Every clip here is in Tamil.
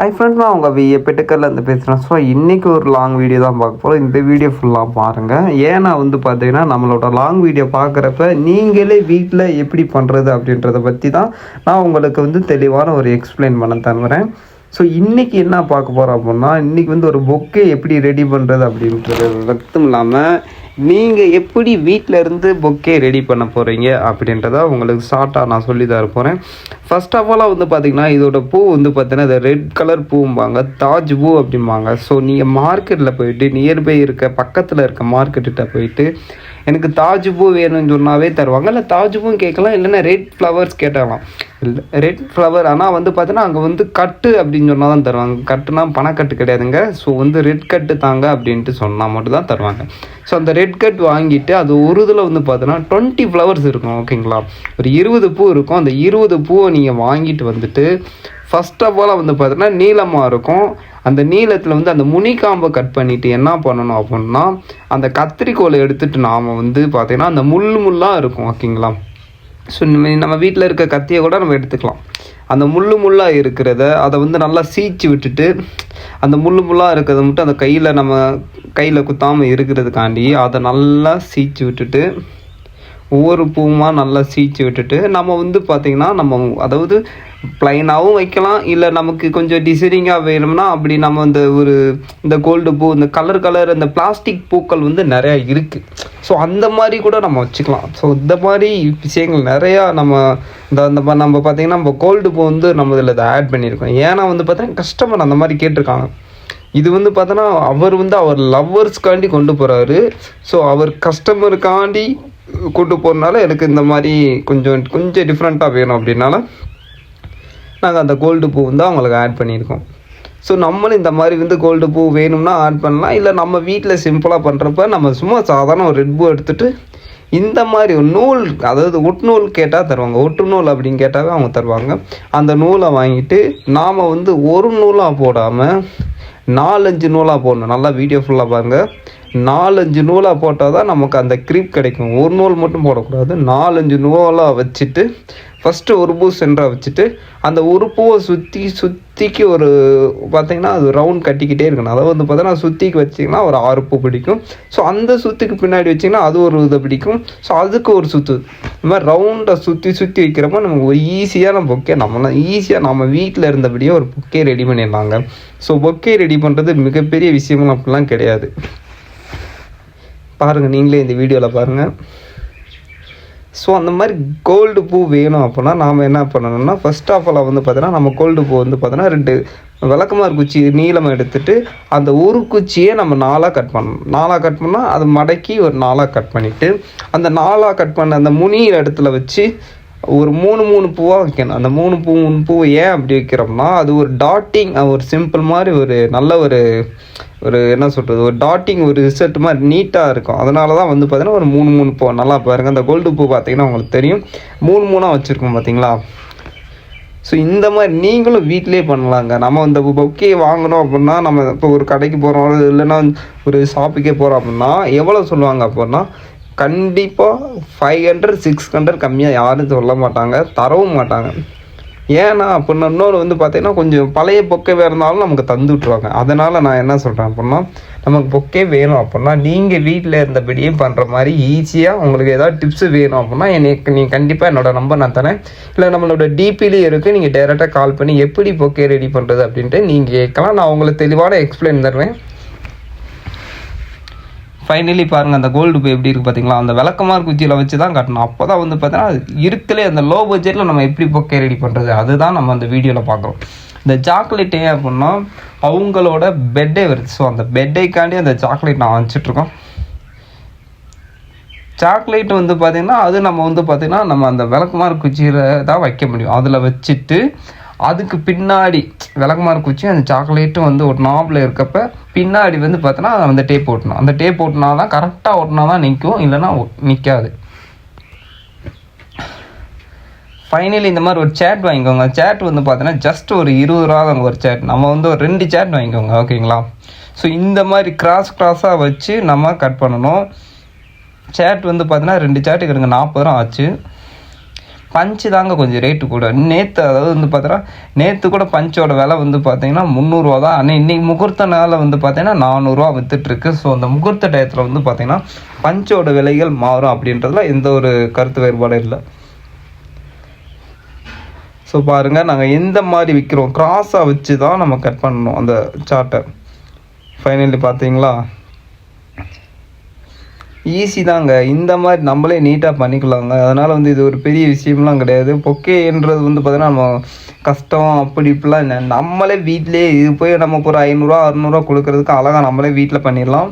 ஹாய் ஃப்ரெண்ட்ஸ், நான் உங்கள் பெட்டுக்கல்லேருந்து பேசுகிறேன். ஸோ இன்றைக்கி ஒரு லாங் வீடியோ தான் பார்க்க போகிறோம். இந்த வீடியோ ஃபுல்லாக பாருங்கள். ஏன்னா பார்த்தீங்கன்னா நம்மளோட லாங் வீடியோ பார்க்குறப்ப நீங்களே வீட்டில் எப்படி பண்ணுறது அப்படின்றத பற்றி தான் நான் உங்களுக்கு தெளிவான ஒரு எக்ஸ்பிளைன் பண்ண தருவேன். ஸோ இன்றைக்கி என்ன பார்க்க போகிறோம் அப்படின்னா, இன்றைக்கி ஒரு பொக்கே எப்படி ரெடி பண்ணுறது அப்படின்றது மட்டும் இல்லாமல் நீங்கள் எப்படி வீட்டில் இருந்து பொக்கே ரெடி பண்ண போகிறீங்க அப்படின்றத உங்களுக்கு ஷார்ட்டாக நான் சொல்லி தர போகிறேன். ஃபர்ஸ்ட் ஆஃப் ஆலாக பார்த்திங்கன்னா இதோட பூ பார்த்திங்கன்னா இது ரெட் கலர் பூம்பாங்க, தாஜ் பூ அப்படிம்பாங்க. ஸோ நீங்கள் மார்க்கெட்டில் போயிட்டு நியர்பை பக்கத்தில் இருக்க மார்க்கெட்டிட்ட போயிட்டு எனக்கு தாஜ் பூ வேணும்னு சொன்னாவே தருவாங்க. இல்லை தாஜ் பூவும் கேட்கலாம், இல்லைன்னா ரெட் ஃப்ளவர்ஸ் கேட்டாலாம். இல்லை ரெட் ஃப்ளவர் ஆனால் பார்த்தீங்கன்னா அங்கே கட்டு அப்படின்னு சொன்னால் தான் தருவாங்க. கட்டுனா பணக்கட்டு கிடையாதுங்க. ஸோ ரெட் கட்டு தாங்க அப்படின்ட்டு சொன்னால் மட்டும் தான் தருவாங்க. ஸோ அந்த ரெட் கட் வாங்கிட்டு அது ஒரு இதில் பார்த்தீங்கன்னா 20 ஃப்ளவர்ஸ் இருக்கும். ஓகேங்களா, ஒரு 20 பூ இருக்கும். அந்த 20 பூவை நீங்கள் வாங்கிட்டு ஃபர்ஸ்ட் ஆஃப் ஆல் பார்த்தீங்கன்னா நீளமாக இருக்கும். அந்த நீளத்தில் அந்த முனிக்காம்பை கட் பண்ணிவிட்டு என்ன பண்ணணும் அப்படின்னா, அந்த கத்திரிக்கோலை எடுத்துகிட்டு நாம் பார்த்திங்கன்னா அந்த முள்ளாக இருக்கும். ஓகேங்களா, ஸோ நம்ம வீட்டில் இருக்க கத்தியை கூட நம்ம எடுத்துக்கலாம். அந்த முள்ளாக இருக்கிறத அதை நல்லா சீச்சு விட்டுட்டு, அந்த முள்ளாக இருக்கிறத மட்டும் அந்த கையில் குத்தாமல் இருக்கிறதுக்காண்டி அதை நல்லா சீச்சு விட்டுட்டு, ஒவ்வொரு பூமாக நல்லா சீச்சு விட்டுட்டு நம்ம பார்த்திங்கன்னா அதாவது ப்ளைனாகவும் வைக்கலாம். இல்லை நமக்கு கொஞ்சம் டிசைனிங்காக வேணும்னா அப்படி நம்ம இந்த கோல்டு பூ, இந்த கலர் இந்த பிளாஸ்டிக் பூக்கள் நிறையா இருக்குது. ஸோ அந்த மாதிரி கூட நம்ம வச்சுக்கலாம். ஸோ இந்த மாதிரி விஷயங்கள் நிறையா நம்ம பார்த்திங்கன்னா நம்ம கோல்டு பூ நம்ம இதில் இதை ஆட் பண்ணியிருக்கோம். ஏன்னா பார்த்தீங்கன்னா கஸ்டமர் அந்த மாதிரி கேட்டிருக்காங்க. இது பார்த்தோன்னா அவர் அவர் லவ்வர்ஸ்க்காண்டி கொண்டு போகிறாரு. ஸோ அவர் கஸ்டமருக்காண்டி கொண்டு போகிறனால எனக்கு இந்த மாதிரி கொஞ்சம் டிஃப்ரெண்ட்டாக வேணும் அப்படின்னால நாங்கள் அந்த கோல்டு பூ அவங்களுக்கு ஆட் பண்ணியிருக்கோம். ஸோ நம்மளும் இந்த மாதிரி கோல்டு பூ வேணும்னா ஆட் பண்ணலாம். இல்லை நம்ம வீட்டில் சிம்பிளாக பண்ணுறப்ப நம்ம சும்மா சாதாரண ஒரு ரெட் பூ எடுத்துகிட்டு இந்த மாதிரி ஒரு நூல், அதாவது ஒட்டு நூல் கேட்டால் தருவாங்க. ஒட்டு நூல் அப்படின்னு கேட்டாவே அவங்க தருவாங்க. அந்த நூலை வாங்கிட்டு நாம் ஒரு நூலாக போடாமல் 4-5 நூலாக போடணும். நல்லா வீடியோ ஃபுல்லாக பாருங்கள். 4-5 நூலாக போட்டால் தான் நமக்கு அந்த க்ரீப் கிடைக்கும். ஒரு நூல் மட்டும் போடக்கூடாது. 4-5 நூலாக வச்சுட்டு ஃபஸ்ட்டு ஒரு பூ சென்டராக வச்சுட்டு அந்த ஒரு பூவை சுற்றிக்கு ஒரு பார்த்திங்கன்னா அது ரவுண்ட் கட்டிக்கிட்டே இருக்கணும். அதாவது பார்த்தீங்கன்னா சுற்றிக்கு வச்சிங்கன்னா ஒரு 6 பூ பிடிக்கும். ஸோ அந்த சுற்றுக்கு பின்னாடி வச்சிங்கன்னா அது ஒரு இதை பிடிக்கும். ஸோ அதுக்கு ஒரு சுற்று, இந்த மாதிரி ரவுண்டை சுற்றி வைக்கிறப்ப நமக்கு ஒரு ஈஸியான பொக்கே நம்ம வீட்டில் இருந்தபடியே ஒரு பொக்கே ரெடி பண்ணிடலாங்க. ஸோ பொக்கே ரெடி பண்ணுறது மிகப்பெரிய விஷயங்கள் அப்படிலாம் கிடையாது. பாருங்கள், நீங்களே இந்த வீடியோவில் பாருங்கள். ஸோ அந்த மாதிரி கோல்டு பூ வேணும் அப்படின்னா நாம் என்ன பண்ணணும்னா, ஃபஸ்ட் ஆஃப் ஆல் பார்த்தீங்கன்னா நம்ம கோல்டு பூ பார்த்தீங்கன்னா 2 விளக்கமாறு குச்சி நீளமாக எடுத்துகிட்டு அந்த ஒரு குச்சியை நம்ம 4ஆக கட் பண்ணணும். 4ஆக கட் பண்ணால் அது மடக்கி ஒரு 4ஆக கட் பண்ணிவிட்டு அந்த 4ஆக கட் பண்ண அந்த முனி இடத்துல வச்சு ஒரு 3 பூவாக வைக்கணும். அந்த 3 பூ ஏன் அப்படி வைக்கிறோம்னா, அது ஒரு டாட்டிங், ஒரு சிம்பிள் மாதிரி ஒரு நல்ல ஒரு என்ன சொல்கிறது, ஒரு டாட்டிங், ஒரு ரிசல்ட் மாதிரி நீட்டாக இருக்கும். அதனால தான் பார்த்தீங்கன்னா ஒரு 3 பூ. நல்லா பாருங்கள், அந்த கோல்டு பூ பார்த்தீங்கன்னா உங்களுக்கு தெரியும் 3 வச்சுருக்கோம் பார்த்தீங்களா. ஸோ இந்த மாதிரி நீங்களும் வீட்டிலே பண்ணலாங்க. நம்ம இந்த பொக்கே வாங்கணும் அப்படின்னா, நம்ம இப்போ ஒரு கடைக்கு போகிறோம் இல்லைன்னா ஒரு ஷாப்புக்கே போகிறோம் அப்படின்னா எவ்வளோ சொல்லுவாங்க அப்படின்னா, கண்டிப்பாக 500-600 கம்மியாக யாரும் சொல்ல மாட்டாங்க, தரவும் மாட்டாங்க. ஏன்னா அப்படின்னா இன்னொரு பார்த்தீங்கன்னா கொஞ்சம் பழைய பொக்கேவே இருந்தாலும் நமக்கு தந்து விட்ருவாங்க. அதனால் நான் என்ன சொல்கிறேன் அப்படின்னா, நமக்கு பொக்கே வேணும் அப்படின்னா நீங்கள் வீட்டில் இருந்தபடியே பண்ணுற மாதிரி ஈஸியாக உங்களுக்கு ஏதாவது டிப்ஸு வேணும் அப்படின்னா நீங்கள் கண்டிப்பாக என்னோடய நம்பர் நான் தரேன். இல்லை நம்மளோட டிபிலேயே இருக்குது, நீங்கள் டைரெக்டாக கால் பண்ணி எப்படி பொக்கே ரெடி பண்ணுறது அப்படின்ட்டு நீங்கள் கேட்கலாம். நான் உங்களுக்கு தெளிவான எக்ஸ்பிளைன் தருவேன். ஃபைனலி பாருங்கள், அந்த கோல்டு பூ எப்படி இருக்குது பார்த்தீங்களா. அந்த விளக்கமாறு குச்சியில் வச்சு தான் கட்டணும். அப்போ தான் பார்த்தீங்கன்னா இருக்கலே அந்த லோ பட்ஜெட்டில் நம்ம எப்படி பொக்கே ரெடி பண்ணுறது அதுதான் நம்ம அந்த வீடியோவில் பார்க்குறோம். இந்த சாக்லேட் ஏன் அப்படின்னா அவங்களோட பெட்டே வருது. ஸோ அந்த பெட்டேக்காண்டி அந்த சாக்லேட் நான் வச்சுட்ருக்கோம். சாக்லேட் பார்த்திங்கன்னா அது நம்ம பார்த்திங்கன்னா நம்ம அந்த விளக்கமாறு குச்சியில் தான் வைக்க முடியும். அதில் வச்சுட்டு அதுக்கு பின்னாடி விளக்கமாறு குச்சி அந்த சாக்லேட்டும் ஒரு நாபில் இருக்கப்ப பின்னாடி பார்த்தோன்னா அந்த டேப் ஓட்டணும். அந்த டேப் ஓட்டினா தான் கரெக்டாக ஓட்டினா தான் நிற்கும், இல்லைன்னா நிற்காது. ஃபைனலி இந்த மாதிரி ஒரு சேட் வாங்கிக்கோங்க. சேட் பார்த்தீங்கன்னா ஜஸ்ட் ஒரு 20 ரூபா தாங்க ஒரு சேட். நம்ம ஒரு 2 சேட் வாங்கிக்கோங்க. ஓகேங்களா, ஸோ இந்த மாதிரி கிராஸாக வச்சு நம்ம கட் பண்ணணும். சேட் பார்த்தீங்கன்னா 2 சேட்டுக்கு எனக்கு 40 ரூபா ஆச்சு. பஞ்சு தாங்க கொஞ்சம் ரேட்டு கூட. நேற்று அதாவது வந்து பார்த்தீங்கன்னா நேற்று கூட பஞ்சோட விலை வந்து பார்த்தீங்கன்னா 300 தான். ஆனால் இன்றைக்கி முகூர்த்த நாளில் வந்து பார்த்தீங்கன்னா 400 விற்றுட்ருக்கு. ஸோ அந்த முகூர்த்த டயத்தில் வந்து பார்த்தீங்கன்னா பஞ்சோட விலைகள் மாறும் அப்படின்றதுல எந்த ஒரு கருத்து வேறுபாடும் இல்லை. ஸோ பாருங்கள், நாங்கள் எந்த மாதிரி விற்கிறோம், கிராஸாக வச்சு தான் நம்ம கட் பண்ணணும் அந்த சார்ட்டை. ஃபைனலி பார்த்தீங்களா, ஈஸி தாங்க. இந்த மாதிரி நம்மளே நீட்டாக பண்ணிக்கலாங்க. அதனால் வந்து இது ஒரு பெரிய விஷயம்லாம் கிடையாது. பொக்கேன்றது வந்து பார்த்தீங்கன்னா நம்ம கஷ்டம் அப்படி இப்படிலாம் இல்லை. நம்மளே வீட்டிலே இது போய் நமக்கு ஒரு 500 600 கொடுக்கறதுக்கு அழகாக நம்மளே வீட்டில் பண்ணிடலாம்.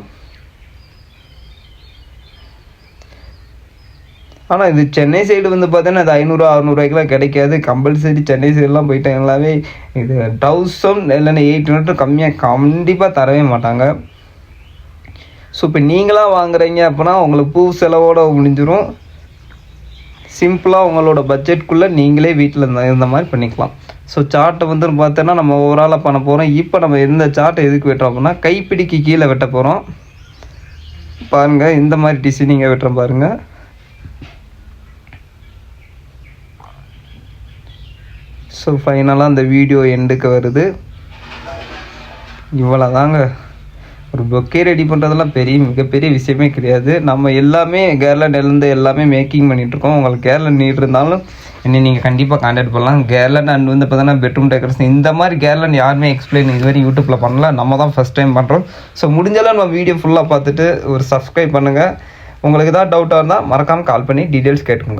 ஆனால் இது சென்னை சைடு வந்து பார்த்தீங்கன்னா இது 500 600 கிடைக்காது. கம்பல்சரி சென்னை சைடுலாம் போயிட்டாங்களாவே இது 1000 இல்லைன்னா 800 கம்மியாக கண்டிப்பாக தரவே மாட்டாங்க. ஸோ இப்போ நீங்களாக வாங்குறீங்க அப்படின்னா உங்களுக்கு பூ செலவோடு முடிஞ்சிடும். சிம்பிளாக உங்களோட பட்ஜெட்குள்ளே நீங்களே வீட்டில் இருந்த மாதிரி பண்ணிக்கலாம். ஸோ சார்ட்டை வந்து பார்த்தோன்னா நம்ம ஓவராலாக பண்ண போகிறோம். இப்போ நம்ம இந்த சார்ட்டை எதுக்கு வெட்டுறோம் அப்படின்னா கைப்பிடிக்கு கீழே வெட்ட போகிறோம். பாருங்கள், இந்த மாதிரி டிசைனிங்கை வெட்டுறோம் பாருங்கள். ஸோ ஃபைனலாக அந்த வீடியோ எண்டுக்கு வருது. இவ்வளோ தாங்க. ஒரு பொக்கே ரெடி பண்ணுறதெல்லாம் மிகப்பெரிய விஷயமே கிடையாது. நம்ம எல்லாமே கேர்லண்ட்லேருந்து எல்லாமே மேக்கிங் பண்ணிகிட்ருக்கோம். உங்களுக்கு கேர்லண்ட் நீட் இருந்தாலும் என்ன நீங்கள் கண்டிப்பாக கான்டாக்ட் பண்ணலாம். கேர்லண்ட் அண்ட் வந்து பார்த்தீங்கன்னா பெட்ரூம் டெக்கரேஷன் இந்த மாதிரி கேர்லண்ட் யாருமே எக்ஸ்பிளைன் இதுவரை யூடியூப்பில் பண்ணல. நம்ம தான் ஃபஸ்ட் டைம் பண்ணுறோம். ஸோ முடிஞ்சாலும் நம்ம வீடியோ ஃபுல்லாக பார்த்துட்டு ஒரு சப்ஸ்கிரைப் பண்ணுங்கள். உங்களுக்கு ஏதாவது டவுட்டாக இருந்தால் மறக்காமல் கால் பண்ணி டீட்டெயில்ஸ் கேட்டுக்கோங்க.